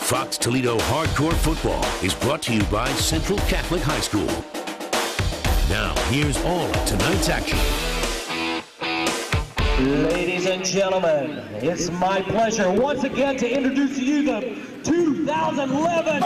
Fox Toledo Hardcore Football is brought to you by Central Catholic High School. Now, here's all of tonight's action. Ladies and gentlemen, it's my pleasure once again to introduce to you the 2011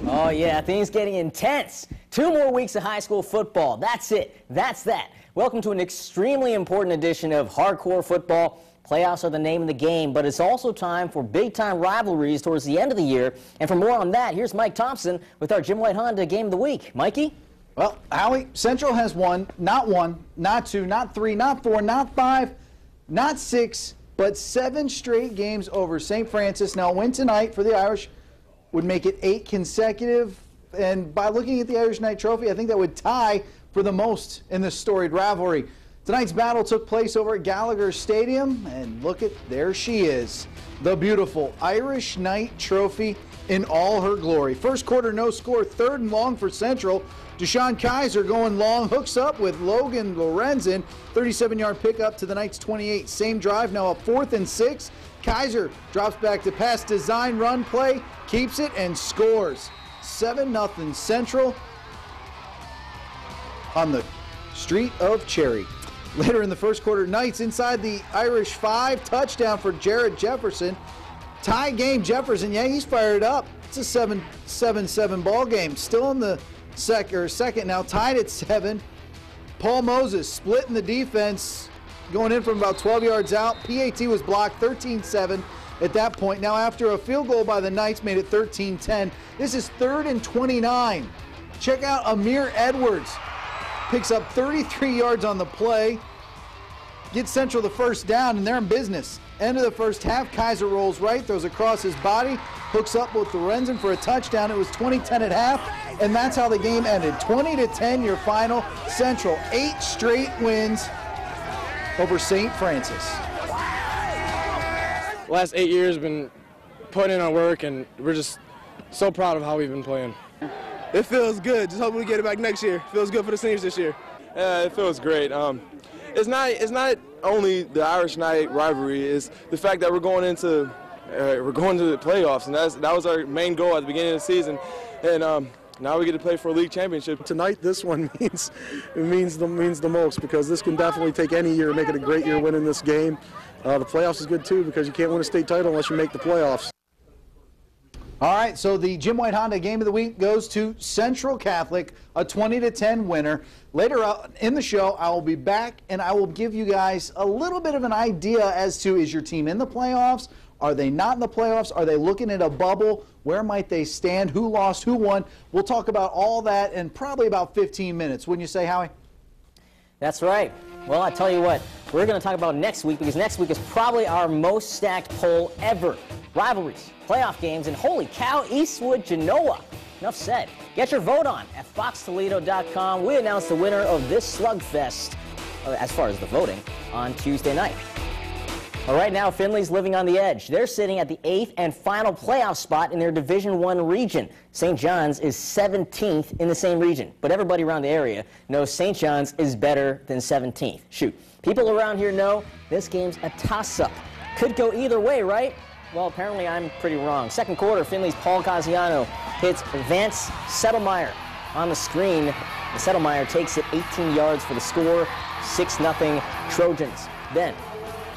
Oh yeah, things getting intense. 2 more weeks of high school football. That's it. That's that. Welcome to an extremely important edition of Hardcore Football. Playoffs are the name of the game, but it's also time for big-time rivalries towards the end of the year. And for more on that, here's Mike Thompson with our Jim White Honda Game of the Week. Mikey? Well, Howie, Central has won, not 2, not 3, not 4, not 5, not 6, but 7 straight games over St. Francis. Now, a win tonight for the Irish would make it 8 consecutive. And by looking at the Irish Knight Trophy, I think that would tie for the most in this storied rivalry. Tonight's battle took place over at Gallagher Stadium, and look at, there she is, the beautiful Irish Knight Trophy in all her glory. First quarter, no score, 3rd and long for Central. Deshaun Kaiser going long, hooks up with Logan Lorenzen, 37-yard pickup to the Knights' 28. Same drive, now a 4th and 6. Kaiser drops back to pass, design, run play, keeps it, and scores. 7-0 Central on the street of Cherry. Later in the first quarter, Knights inside the Irish 5, touchdown for Jared Jefferson. Tie game, Jefferson, yeah, he's fired up. It's a 7-7 ball game. Still in the second now, tied at 7. Paul Moses splitting the defense, going in from about 12 yards out. PAT was blocked, 13-7 at that point. Now after a field goal by the Knights made it 13-10. This is 3rd and 29. Check out Amir Edwards. Picks up 33 yards on the play. Gets Central the first down, and they're in business. End of the first half, Kaiser rolls right, throws across his body, hooks up with Lorenzen for a touchdown. It was 20-10 at half, and that's how the game ended. 20-10 your final. Central, 8 straight wins over St. Francis. The last 8 years have been putting in our work, and we're just so proud of how we've been playing. It feels good. Just hoping we get it back next year. Feels good for the seniors this year. Yeah, it feels great. It's not only the Irish Knight rivalry. It's the fact that we're going to the playoffs, and that was our main goal at the beginning of the season. And now we get to play for a league championship. Tonight, this one means the most, because this can definitely take any year and make it a great year winning this game. The playoffs is good too, because you can't win a state title unless you make the playoffs. All right, so the Jim White Honda Game of the Week goes to Central Catholic, a 20-10 winner. Later in the show, I will be back and I will give you guys a little bit of an idea as to, is your team in the playoffs? Are they not in the playoffs? Are they looking at a bubble? Where might they stand? Who lost? Who won? We'll talk about all that in probably about 15 minutes. Wouldn't you say, Howie? That's right. Well, I tell you what, we're going to talk about next week, because next week is probably our most stacked poll ever. Rivalries, playoff games, and holy cow, Eastwood, Genoa. Enough said. Get your vote on at foxtoledo.com. We announce the winner of this slugfest, as far as the voting, on Tuesday night. All right, now Findlay's living on the edge. They're sitting at the 8th and final playoff spot in their Division I region. St. John's is 17th in the same region, but everybody around the area knows St. John's is better than 17th. Shoot, people around here know this game's a toss-up. Could go either way, right? Well, apparently I'm pretty wrong. Second quarter, Findlay's Paul Casiano hits Vance Settlemeyer on the screen. And Settlemeyer takes it 18 yards for the score, 6-0 Trojans. Then,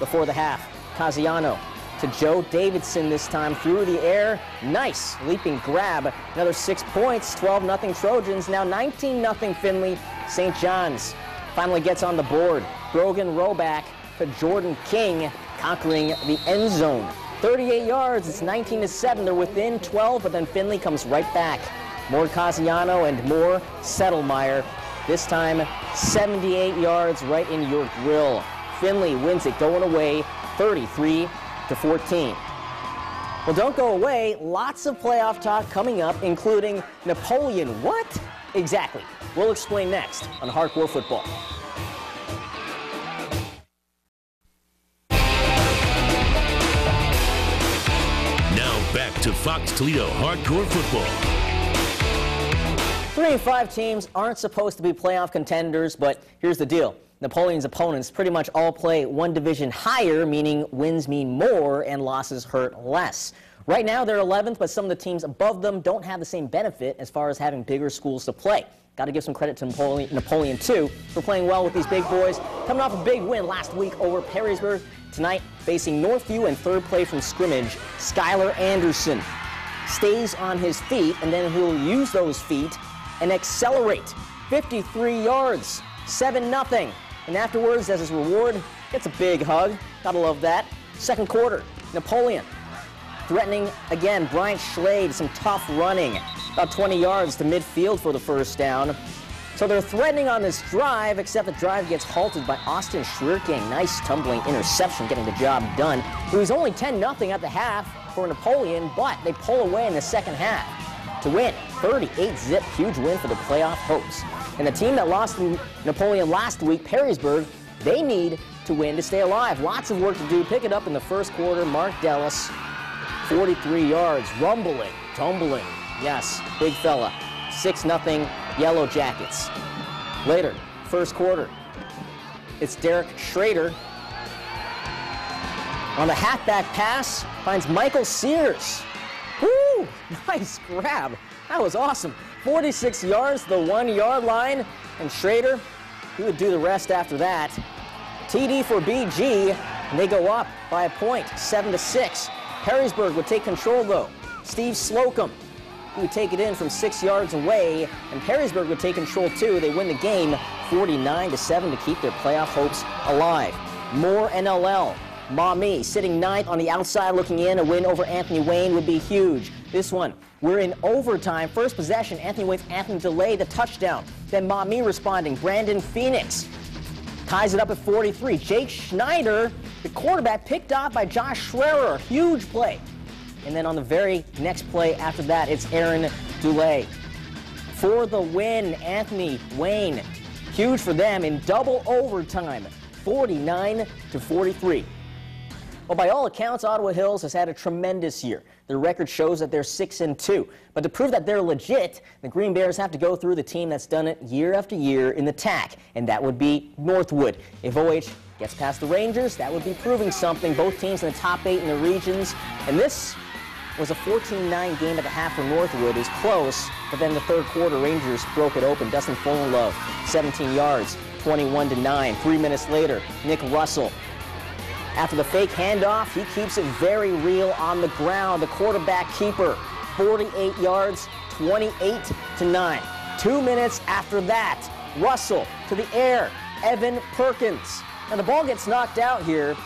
before the half, Casiano to Joe Davidson this time through the air. Nice leaping grab. Another 6 points, 12-0 Trojans. Now 19-0 Findlay. St. John's finally gets on the board. Brogan Roback to Jordan King, conquering the end zone. 38 yards, it's 19-7. They're within 12, but then Findlay comes right back. More Casiano and more Settlemeyer. This time, 78 yards right in your grill. Findlay wins it going away, 33-14. Well, don't go away. Lots of playoff talk coming up, including Napoleon. What? Exactly. We'll explain next on Hardcore Football. Now back to Fox Toledo Hardcore Football. 3 and 5 teams aren't supposed to be playoff contenders, but here's the deal. Napoleon's opponents pretty much all play one division higher, meaning wins mean more and losses hurt less. Right now they're 11th, but some of the teams above them don't have the same benefit as far as having bigger schools to play. Got to give some credit to Napoleon too, for playing well with these big boys. Coming off a big win last week over Perrysburg. Tonight, facing Northview in third play from scrimmage, Skylar Anderson stays on his feet, and then he'll use those feet and accelerate 53 yards, 7-0. And afterwards, as his reward, gets a big hug. Gotta love that. Second quarter, Napoleon threatening again. Bryant Schlade, some tough running. About 20 yards to midfield for the first down. So they're threatening on this drive, except the drive gets halted by Austin Schwierking. Nice tumbling interception, getting the job done. It was only 10-0 at the half for Napoleon, but they pull away in the second half to win 38-zip. Huge win for the playoff hopes. And the team that lost to Napoleon last week, Perrysburg, they need to win to stay alive. Lots of work to do. Pick it up in the first quarter. Mark Dellis, 43 yards, rumbling, tumbling. Yes, big fella. 6-0 Yellow Jackets. Later, first quarter, it's Derek Schrader on the halfback pass, finds Michael Sears. Woo! Nice grab. That was awesome. 46 yards to the 1-yard line, and Schrader, he would do the rest after that. TD for BG, and they go up by a point, 7-6. Perrysburg would take control though. Steve Slocum, he would take it in from 6 yards away, and Perrysburg would take control too. They win the game 49-7 to keep their playoff hopes alive. More NLL. Maumee sitting ninth on the outside looking in. A win over Anthony Wayne would be huge. This one, we're in overtime. First possession, Anthony Wayne's anthem delay the touchdown. Then Maumee responding. Brandon Phoenix ties it up at 43. Jake Schneider, the quarterback, picked off by Josh Schwerer. Huge play. And then on the very next play after that, it's Aaron Dulay. For the win, Anthony Wayne. Huge for them in double overtime, 49-43. Well, by all accounts, Ottawa Hills has had a tremendous year. Their record shows that they're 6-2. But to prove that they're legit, the Green Bears have to go through the team that's done it year after year in the TAC, and that would be Northwood. If OH gets past the Rangers, that would be proving something. Both teams in the top 8 in the regions. And this was a 14-9 game at the half for Northwood. It was close, but then the third quarter, Rangers broke it open. Dustin Fullilove, 17 yards, 21-9. 3 minutes later, Nick Russell. After the fake handoff, he keeps it very real on the ground. The quarterback keeper, 48 yards, 28-9. 2 minutes after that, Russell to the air, Evan Perkins. Now the ball gets knocked out here.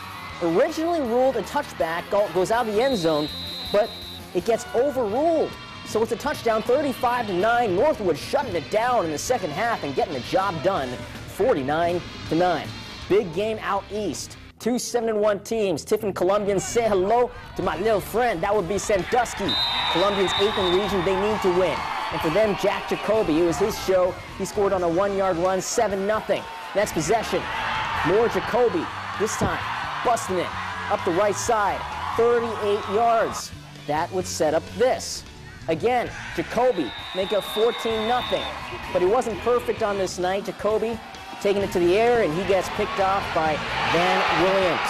Originally ruled a touchback, goes out of the end zone, but it gets overruled. So it's a touchdown, 35-9. Northwood shutting it down in the second half and getting the job done, 49-9. Big game out east. Two 7-1 teams. Tiffin Columbians, say hello to my little friend. That would be Sandusky. Columbians 8th in the region. They need to win. And for them, Jack Jacoby, it was his show. He scored on a 1-yard run, 7-0. Next possession, more Jacoby. This time, busting it up the right side, 38 yards. That would set up this. Again, Jacoby make it 14-0. But he wasn't perfect on this night. Jacoby taking it to the air, and he gets picked off by Van Williams.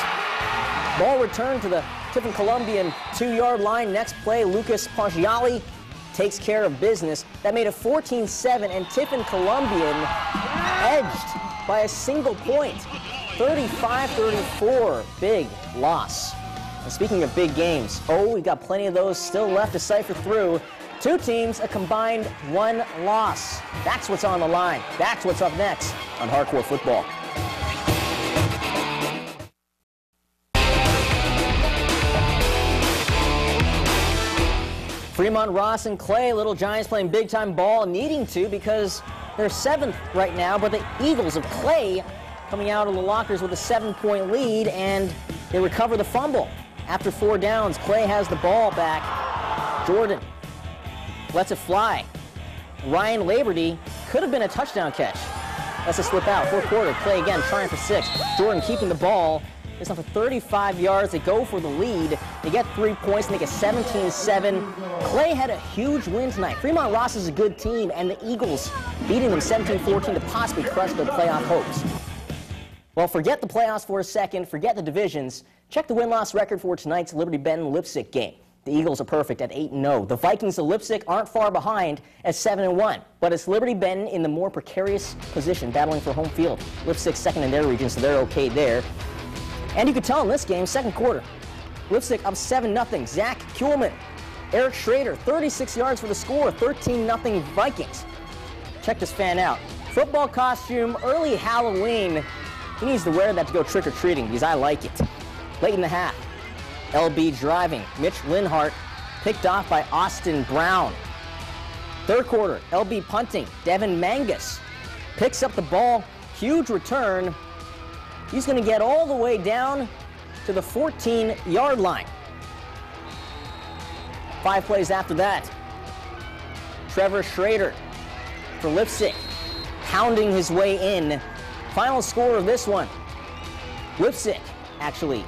Ball returned to the Tiffin Columbian 2-yard line. Next play, Lucas Pongiali takes care of business. That made it 14-7, and Tiffin Columbian edged by a single point. 35-34, big loss. And speaking of big games, we've got plenty of those still left to cipher through. Two teams, a combined 1 loss. That's what's on the line. That's what's up next on Hardcore Football. Fremont, Ross, and Clay, Little Giants playing big-time ball, needing to because they're 7th right now, but the Eagles of Clay coming out of the lockers with a 7-point lead, and they recover the fumble. After 4 downs, Clay has the ball back. Jordan lets it fly. Ryan Laberty could have been a touchdown catch. Lets it slip out. Fourth quarter, Clay again trying for 6. Jordan keeping the ball. It's up for 35 yards. They go for the lead. They get 3 points, make it 17-7. Clay had a huge win tonight. Fremont Ross is a good team, and the Eagles beating them 17-14 to possibly crush their playoff hopes. Well, forget the playoffs for a second, forget the divisions. Check the win-loss record for tonight's Liberty Benton-Lipsick game. The Eagles are perfect at 8-0. The Vikings of Lipsick aren't far behind at 7-1. But it's Liberty Benton in the more precarious position, battling for home field. Lipsick's second in their region, so they're okay there. And you could tell in this game, second quarter, Lipsick up 7-0. Zach Kuhlman, Eric Schrader, 36 yards for the score, 13-0 Vikings. Check this fan out. Football costume, early Halloween. He needs to wear that to go trick-or-treating because I like it. Late in the half, LB driving. Mitch Linhart picked off by Austin Brown. Third quarter, LB punting. Devin Mangus picks up the ball. Huge return. He's going to get all the way down to the 14-yard line. 5 plays after that, Trevor Schrader for Lipsick, pounding his way in. Final score of this one, Lipsick actually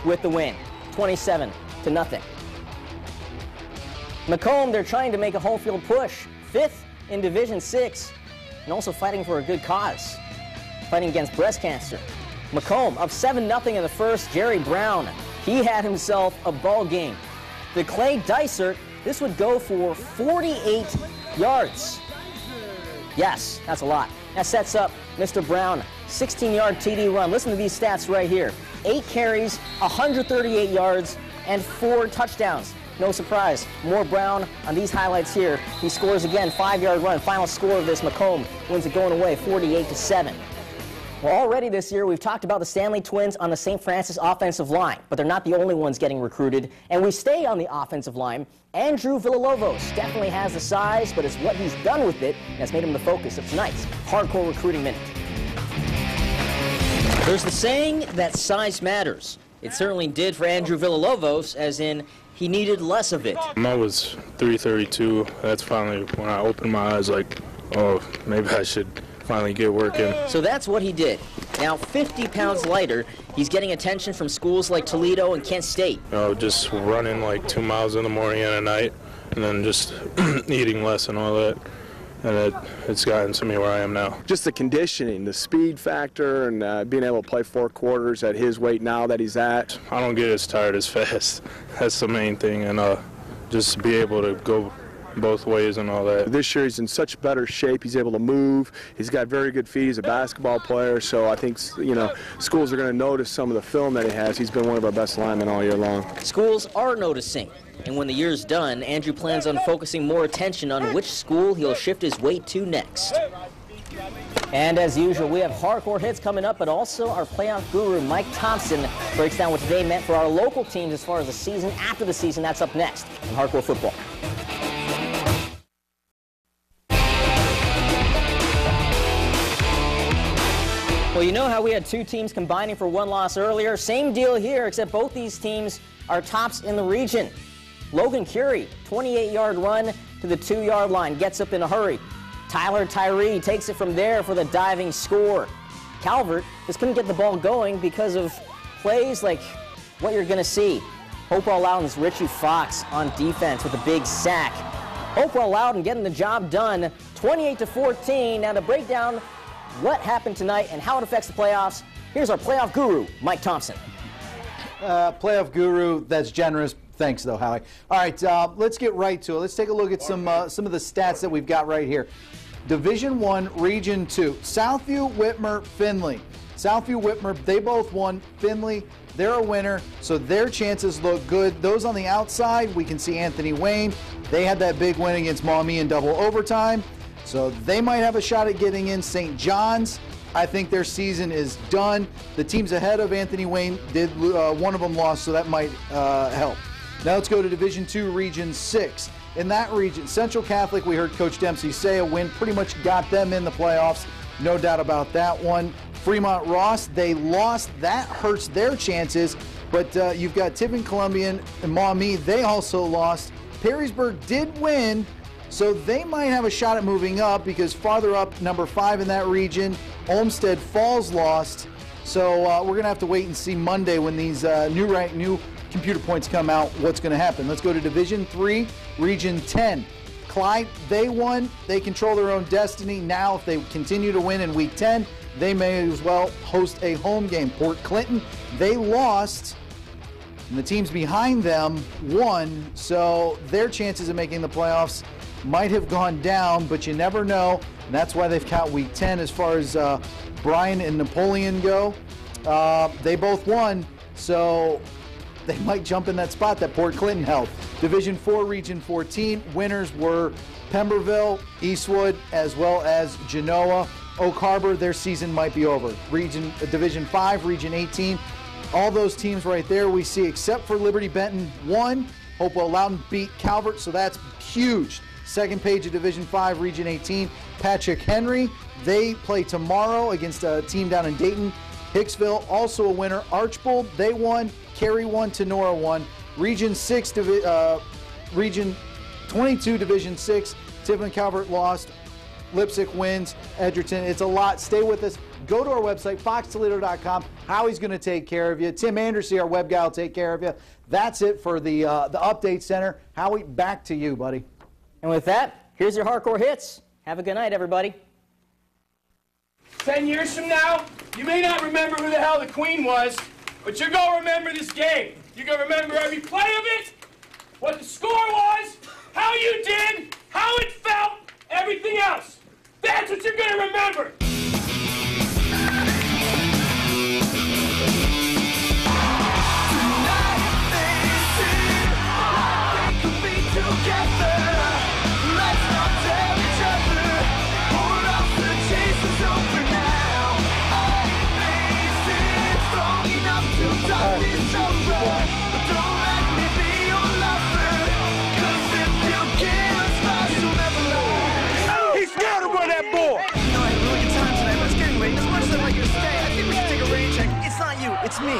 with the win, 27-0. Macomb, they're trying to make a home field push, 5th in Division 6, and also fighting for a good cause, fighting against breast cancer. Macomb up 7-0 in the first. Jerry Brown, he had himself a ball game. The Clay Dysert, this would go for 48 yards. Yes, that's a lot. That sets up Mr. Brown, 16-yard TD run. Listen to these stats right here. 8 carries, 138 yards, and 4 touchdowns. No surprise, more Brown on these highlights here. He scores again, 5-yard run. Final score of this, Macomb wins it going away, 48-7. Well, already this year, we've talked about the Stanley Twins on the St. Francis offensive line, but they're not the only ones getting recruited, and we stay on the offensive line. Andrew Villalobos definitely has the size, but it's what he's done with it that's made him the focus of tonight's Hardcore Recruiting Minute. There's the saying that size matters. It certainly did for Andrew Villalobos, as in he needed less of it. I was 332. That's finally when I opened my eyes like, oh, maybe I should finally get working. So that's what he did. Now 50 pounds lighter, he's getting attention from schools like Toledo and Kent State. Just running like 2 miles in the morning and at night, and then just eating less and all that. And it's gotten to me where I am now. Just the conditioning, the speed factor, and being able to play 4 quarters at his weight now that he's at. I don't get as tired as fast. That's the main thing, and just be able to go both ways and all that. This year he's in such better shape. He's able to move. He's got very good feet. He's a basketball player, so I think, you know, schools are going to notice some of the film that he has. He's been one of our best linemen all year long. Schools are noticing, and when the year's done, Andrew plans on focusing more attention on which school he'll shift his weight to next. And as usual, we have hardcore hits coming up, but also our playoff guru, Mike Thompson, breaks down what today meant for our local teams as far as the season after the season. That's up next in Hardcore Football. Well, you know how we had 2 teams combining for 1 loss earlier? Same deal here, except both these teams are tops in the region. Logan Curie, 28-yard run to the 2-yard line, gets up in a hurry. Tyler Tyree takes it from there for the diving score. Calvert just couldn't get the ball going because of plays like what you're going to see. Hopewell Loudon's Richie Fox on defense with a big sack. Hopewell Loudon getting the job done, 28-14. Now to break down what happened tonight and how it affects the playoffs, here's our playoff guru, Mike Thompson. Playoff guru, that's generous. Thanks, though, Howie. All right, let's get right to it. Let's take a look at some of the stats that we've got right here. Division I, Region 2, Southview, Whitmer, Findlay. Southview, Whitmer, they both won. Findlay, they're a winner, so their chances look good. Those on the outside, we can see Anthony Wayne. They had that big win against Maumee in double overtime, so they might have a shot at getting in. St. John's, I think their season is done. The teams ahead of Anthony Wayne did, one of them lost, so that might help. Now let's go to Division II, Region 6. In that region, Central Catholic, we heard Coach Dempsey say a win pretty much got them in the playoffs. No doubt about that one. Fremont Ross, they lost. That hurts their chances. But you've got Tiffin Columbian and Maumee. They also lost. Perrysburg did win, so they might have a shot at moving up because farther up, number 5 in that region, Olmsted Falls lost. So we're going to have to wait and see Monday when these new computer points come out what's going to happen. Let's go to Division 3, Region 10. Clyde, they won. They control their own destiny. Now, if they continue to win in Week 10, they may as well host a home game. Port Clinton, they lost, and the teams behind them won, so their chances of making the playoffs might have gone down, but you never know. And that's why they've got Week 10 as far as Bryan and Napoleon go. They both won, so they might jump in that spot that Port Clinton held. Division 4, Region 14, winners were Pemberville, Eastwood, as well as Genoa. Oak Harbor, their season might be over. Division 5, Region 18, all those teams right there we see, except for Liberty Benton won. Hopewell Loudon beat Calvert, so that's huge. Second page of Division 5, Region 18, Patrick Henry. They play tomorrow against a team down in Dayton. Hicksville, also a winner. Archbold, they won. Cary won. Tenora won. Region 6, Region 22, Division 6, Tiverton Calvert lost. Lipsick wins. Edgerton, it's a lot. Stay with us. Go to our website, foxtoledo.com. Howie's going to take care of you. Tim Anderson, our web guy, will take care of you. That's it for the Update Center. Howie, back to you, buddy. And with that, here's your Hardcore Hits. Have a good night, everybody. 10 years from now, you may not remember who the hell the Queen was, but you're going to remember this game. You're going to remember every play of it, what the score was, how you did, how it felt, everything else. That's what you're going to remember. He's scared to run that ball. You know, I had a really good time tonight, but it's getting late. As much as I'd like you to stay, I think we should take a rain check. It's not you, it's me.